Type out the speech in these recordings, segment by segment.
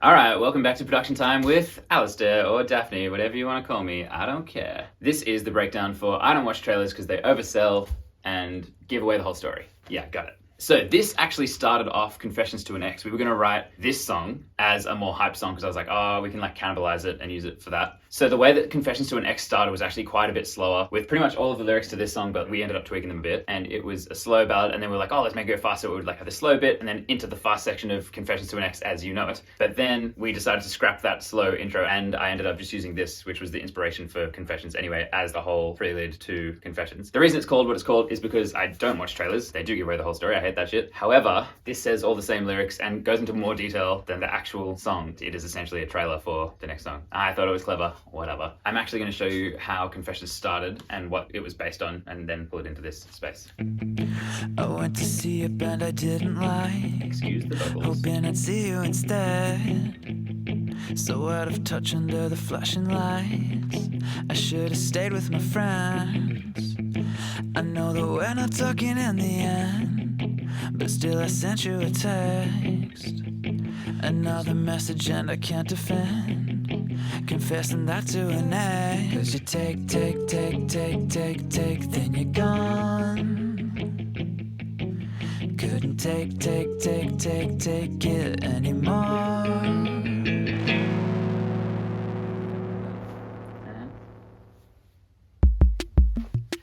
Alright, welcome back to Production Time with Alistair or Daphne, whatever you want to call me, I don't care. This is the breakdown for I don't watch trailers because they oversell and give away the whole story. Yeah, got it. So this actually started off Confessions to an Ex. We were going to write this song as a more hype song because I was like, oh, we can like cannibalize it and use it for that. So the way that Confessions to an Ex started was actually quite a bit slower with pretty much all of the lyrics to this song, but we ended up tweaking them a bit. And it was a slow ballad, and then we were like, oh, let's make it go faster. We would like have the slow bit and then into the fast section of Confessions to an Ex as you know it. But then we decided to scrap that slow intro, and I ended up just using this, which was the inspiration for Confessions anyway, as the whole prelude to Confessions. The reason it's called what it's called is because I don't watch trailers. They do give away the whole story. I hate that shit. However, this says all the same lyrics and goes into more detail than the actual song. It is essentially a trailer for the next song. I thought it was clever. Whatever. I'm actually going to show you how Confessions started and what it was based on, and then pull it into this space. I went to see a band I didn't like. Excuse the vocals. Hoping I'd see you instead. So out of touch under the flashing lights. I should have stayed with my friends. I know that we're not talking in the end, but still I sent you a text. Another message and I can't defend confessing that to an ex. Cause you take, then you're gone. Couldn't take it anymore.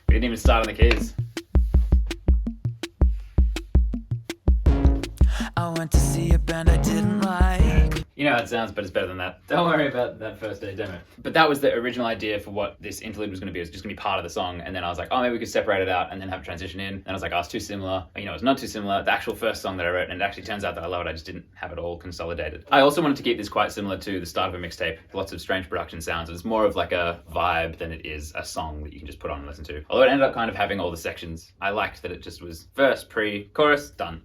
We didn't even start on the keys. I went to see a band I didn't like. You know how it sounds, but it's better than that. Don't worry about that first day demo. But that was the original idea for what this interlude was going to be. It was just going to be part of the song. And then I was like, oh, maybe we could separate it out and then have a transition in. And I was like, oh, it's too similar. You know, it's not too similar. The actual first song that I wrote, and it actually turns out that I love it. I just didn't have it all consolidated. I also wanted to keep this quite similar to the start of a mixtape. Lots of strange production sounds. It's more of like a vibe than it is a song that you can just put on and listen to. Although it ended up kind of having all the sections. I liked that it just was verse, pre, chorus, done.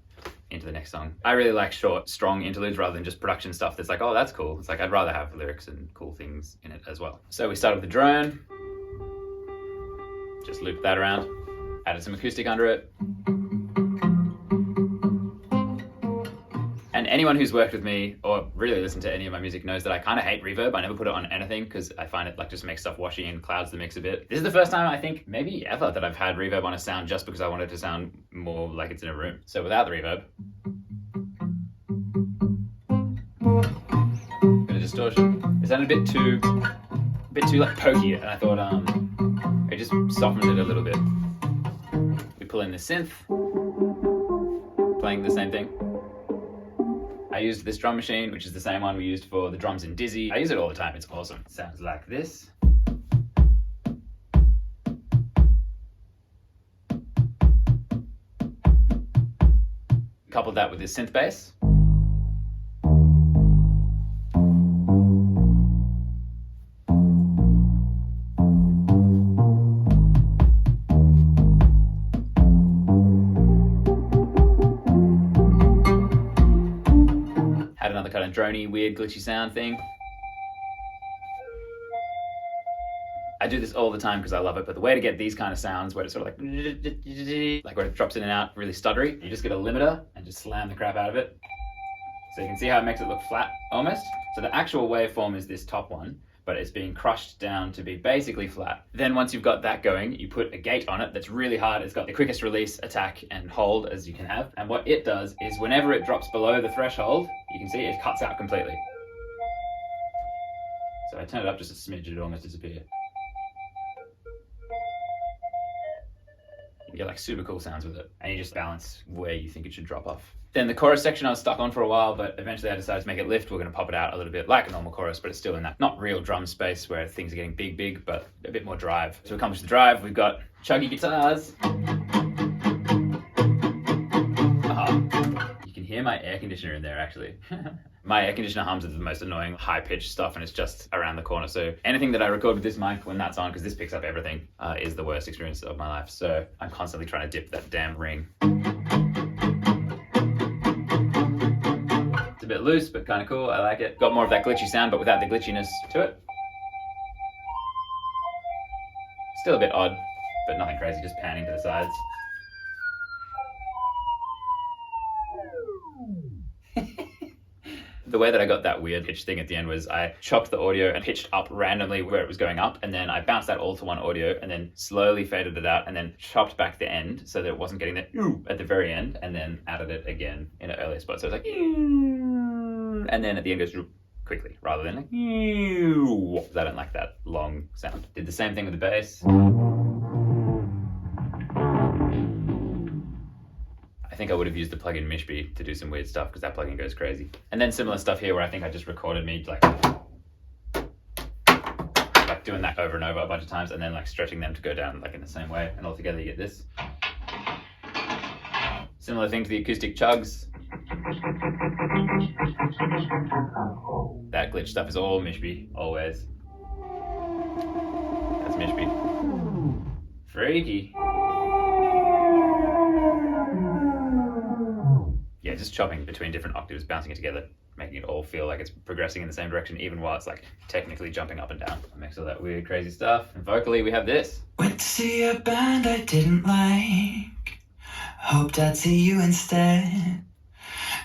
Into the next song. I really like short, strong interludes rather than just production stuff that's like, oh, that's cool. It's like, I'd rather have lyrics and cool things in it as well. So we started with the drone, just looped that around, added some acoustic under it. And anyone who's worked with me or really listened to any of my music knows that I kind of hate reverb. I never put it on anything because I find it like just makes stuff washy and clouds the mix a bit. This is the first time I think maybe ever that I've had reverb on a sound just because I wanted to sound more like it's in a room. So without the reverb, bit of distortion. It sounded a bit too like pokey, and I thought it just softened it a little bit. We pull in the synth, playing the same thing. I used this drum machine, which is the same one we used for the drums in Dizzy. I use it all the time, it's awesome. It sounds like this. Coupled that with this synth bass. Another kind of droney, weird, glitchy sound thing. I do this all the time because I love it, but the way to get these kind of sounds where it's sort of like where it drops in and out, really stuttery, you just get a limiter and just slam the crap out of it. So you can see how it makes it look flat, almost. So the actual waveform is this top one, but it's being crushed down to be basically flat. Then once you've got that going, you put a gate on it that's really hard. It's got the quickest release, attack, and hold as you can have. And what it does is whenever it drops below the threshold, you can see it cuts out completely. So I turn it up just a smidge, it almost disappeared. You get like super cool sounds with it, and you just balance where you think it should drop off. Then the chorus section I was stuck on for a while, but eventually I decided to make it lift. We're going to pop it out a little bit like a normal chorus, but it's still in that not real drum space where things are getting big, but a bit more drive. To accomplish the drive, we've got chuggy guitars. You can hear my air conditioner in there actually. My air conditioner hums is the most annoying high-pitched stuff, and it's just around the corner. So anything that I record with this mic when that's on, because this picks up everything, is the worst experience of my life. So I'm constantly trying to dip that damn ring. It's a bit loose, but kind of cool. I like it. Got more of that glitchy sound, but without the glitchiness to it. Still a bit odd, but nothing crazy, just panning to the sides. The way that I got that weird pitch thing at the end was I chopped the audio and pitched up randomly where it was going up, and then I bounced that all to one audio and then slowly faded it out and then chopped back the end so that it wasn't getting that ooh at the very end, and then added it again in an earlier spot. So it's like, and then at the end goes quickly rather than like, because I don't like that long sound. Did the same thing with the bass. I think I would have used the plugin Mishby to do some weird stuff because that plugin goes crazy. And then similar stuff here where I think I just recorded me like doing that over and over a bunch of times and then like stretching them to go down like in the same way, and altogether you get this. Similar thing to the acoustic chugs. That glitch stuff is all Mishby, always. That's Mishby. Freaky. Yeah, just chopping between different octaves, bouncing it together, making it all feel like it's progressing in the same direction, even while it's like technically jumping up and down. It makes all that weird, crazy stuff. And vocally, we have this. Went to see a band I didn't like. Hoped I'd see you instead.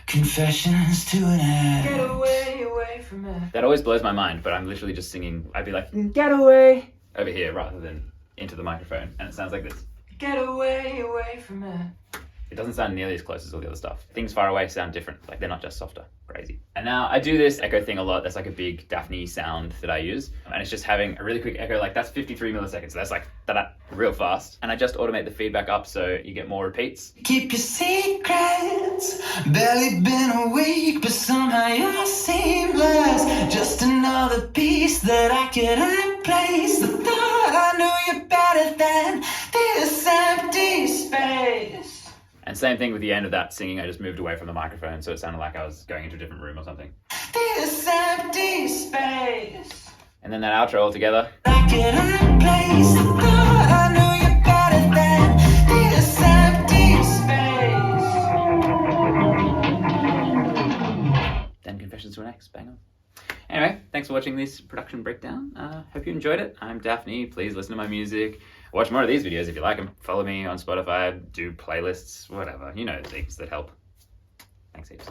Confessions to an end. Get away from it. That always blows my mind, but I'm literally just singing. I'd be like, get away over here rather than into the microphone, and it sounds like this. Get away from it. It doesn't sound nearly as close as all the other stuff. Things far away sound different, like they're not just softer. Crazy. And now I do this echo thing a lot. That's like a big Daphnie sound that I use. And it's just having a really quick echo, like that's 53 milliseconds. So that's like da-da, real fast. And I just automate the feedback up so you get more repeats. Keep your secrets. Barely been a week, but somehow you're seamless. Just another piece that I could replace. The thought I knew you better than this empty space. And same thing with the end of that singing, I just moved away from the microphone so it sounded like I was going into a different room or something. This empty space. And then that outro all together. I could replace the thought I knew you better than this empty space. Then Confessions to an Ex, bang on. Anyway, thanks for watching this production breakdown. Hope you enjoyed it. I'm Daphne. Please listen to my music. Watch more of these videos if you like them. Follow me on Spotify, do playlists, whatever. You know, things that help. Thanks heaps.